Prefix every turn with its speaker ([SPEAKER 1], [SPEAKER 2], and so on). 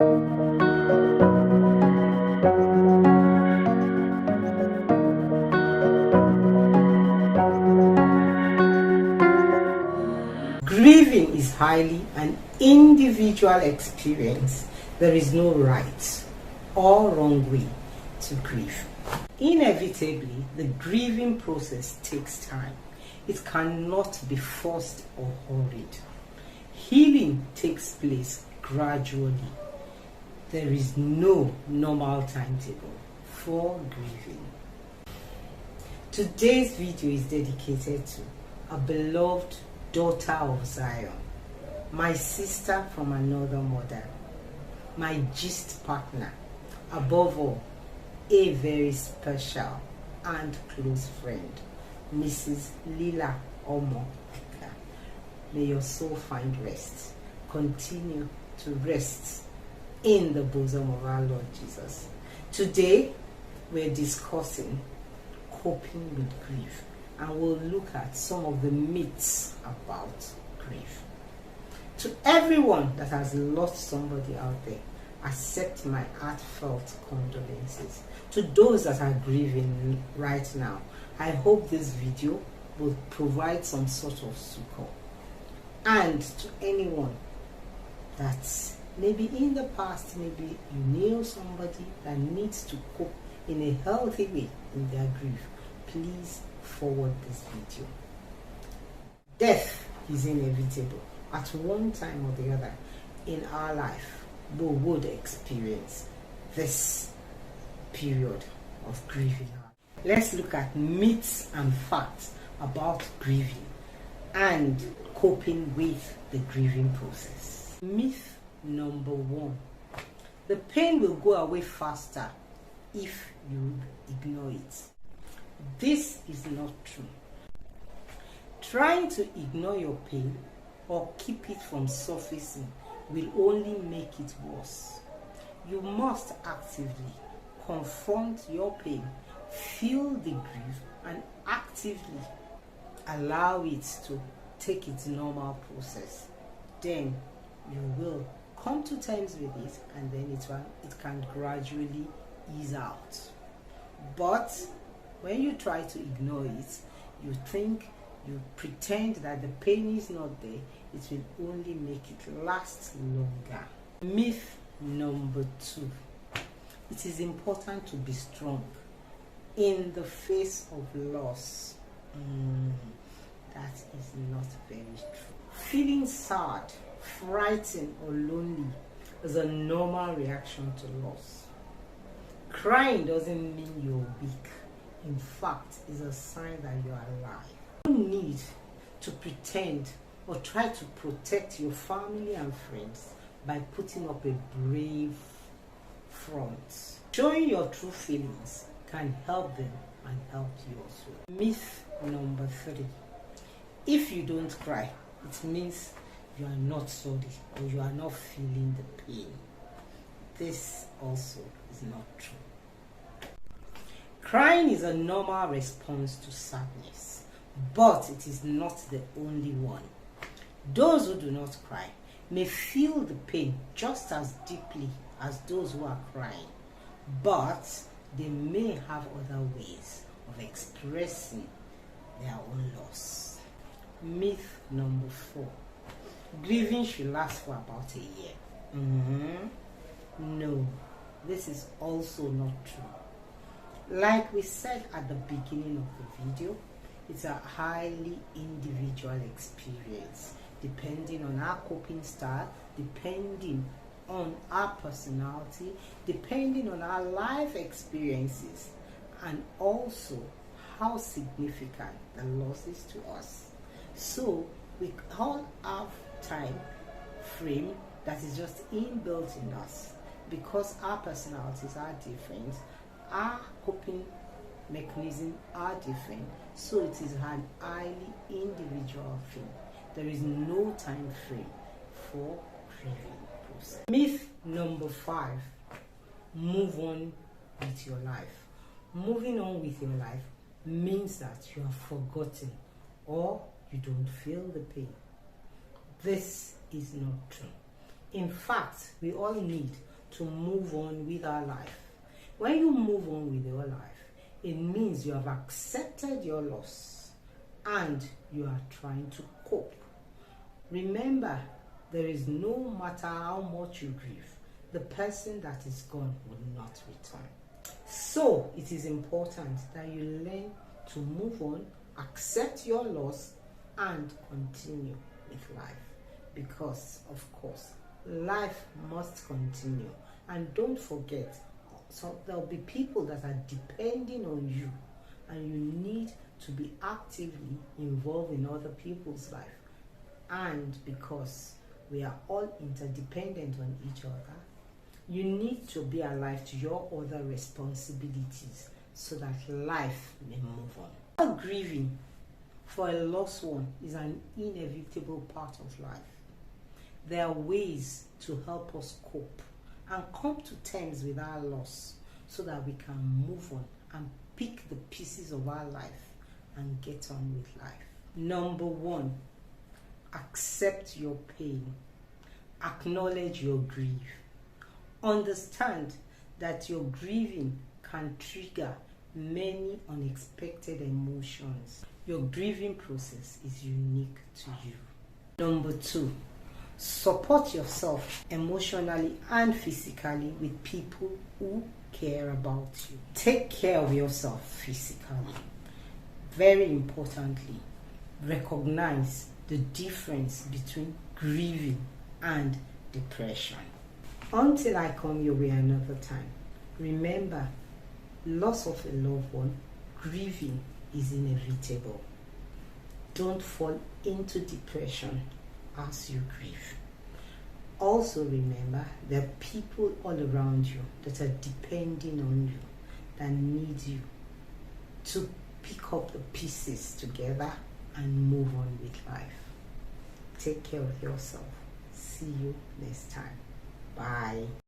[SPEAKER 1] Grieving is highly an individual experience. There is no right or wrong way to grieve. Inevitably, the grieving process takes time. It cannot be forced or hurried. Healing takes place gradually. There is no normal timetable for grieving. Today's video is dedicated to a beloved daughter of Zion, my sister from another mother, my gist partner, above all, a very special and close friend, Mrs. Lila Omo. May your soul find rest. Continue to rest in the bosom of our Lord Jesus. Today, we're discussing coping with grief, and we'll look at some of the myths about grief. To everyone that has lost somebody out there, accept my heartfelt condolences. To those that are grieving right now, I hope this video will provide some sort of succor. And to anyone that maybe in the past, maybe you knew somebody that needs to cope in a healthy way in their grief, please forward this video. Death is inevitable. At one time or the other in our life, we would experience this period of grieving. Let's look at myths and facts about grieving and coping with the grieving process. Myth number 1: the pain will go away faster if you ignore it. This is not true. Trying to ignore your pain or keep it from surfacing will only make it worse. You must actively confront your pain, feel the grief, and actively allow it to take its normal process. Then you will come to terms with it, and then it can gradually ease out. But when you try to ignore it, you pretend that the pain is not there, it will only make it last longer. Myth number 2: it is important to be strong in the face of loss. That is not very true. Feeling sad, frightened, or lonely is a normal reaction to loss. Crying doesn't mean you're weak. In fact, it's a sign that you are alive. You don't need to pretend or try to protect your family and friends by putting up a brave front. Showing your true feelings can help them and help you also. Myth number 3: if you don't cry, it means you are not sorry or you are not feeling the pain. This also is not true. Crying is a normal response to sadness, but it is not the only one. Those who do not cry may feel the pain just as deeply as those who are crying, but they may have other ways of expressing their own loss. Myth number 4: grieving should last for about a year. No, this is also not true. Like we said at the beginning of the video, it's a highly individual experience, depending on our coping style, depending on our personality, depending on our life experiences, and also how significant the loss is to us. So we all have time frame that is just inbuilt in us. Because our personalities are different, our coping mechanisms are different, so it is an highly individual thing. There is no time frame for grieving process. Myth number 5: move on with your life. Moving on with your life means that you have forgotten or you don't feel the pain. This is not true. In fact, we all need to move on with our life. When you move on with your life, it means you have accepted your loss and you are trying to cope. Remember, there is no matter how much you grieve, the person that is gone will not return. So it is important that you learn to move on, accept your loss, and continue with life. Because, of course, life must continue. And don't forget, so there'll be people that are depending on you, and you need to be actively involved in other people's life. And because we are all interdependent on each other, you need to be alive to your other responsibilities so that life may move on. Grieving for a lost one is an inevitable part of life. There are ways to help us cope and come to terms with our loss so that we can move on and pick the pieces of our life and get on with life. Number 1, accept your pain. Acknowledge your grief. Understand that your grieving can trigger many unexpected emotions. Your grieving process is unique to you. Number 2, support yourself emotionally and physically with people who care about you. Take care of yourself physically. Very importantly, recognize the difference between grieving and depression. Until I come your way another time, remember, loss of a loved one, grieving is inevitable. Don't fall into depression as you grieve. Also remember, there are people all around you that are depending on you, that need you to pick up the pieces together and move on with life. Take care of yourself. See you next time. Bye.